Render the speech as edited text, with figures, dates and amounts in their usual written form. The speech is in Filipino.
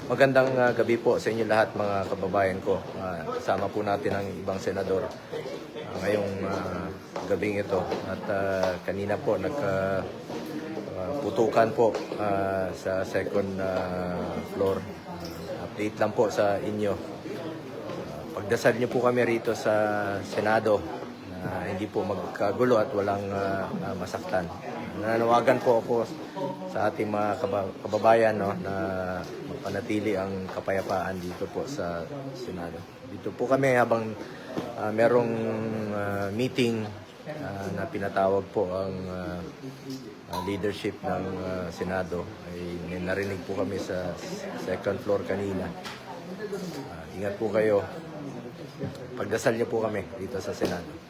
Magandang gabi po sa inyo lahat mga kababayan ko. Kasama po natin ang ibang senador ngayong gabing ito. At kanina po nagputukan po sa second floor. Update lang po sa inyo. Pagdasal niyo po kami rito sa Senado na hindi po magkagulo at walang masaktan. Nananawagan po ako sa ating mga kababayan na mapanatili ang kapayapaan dito po sa Senado. Dito po kami habang merong meeting na pinatawag po ang leadership ng Senado. Ay narinig po kami sa second floor kanina. Ingat po kayo. Pagdasal niyo po kami dito sa Senado.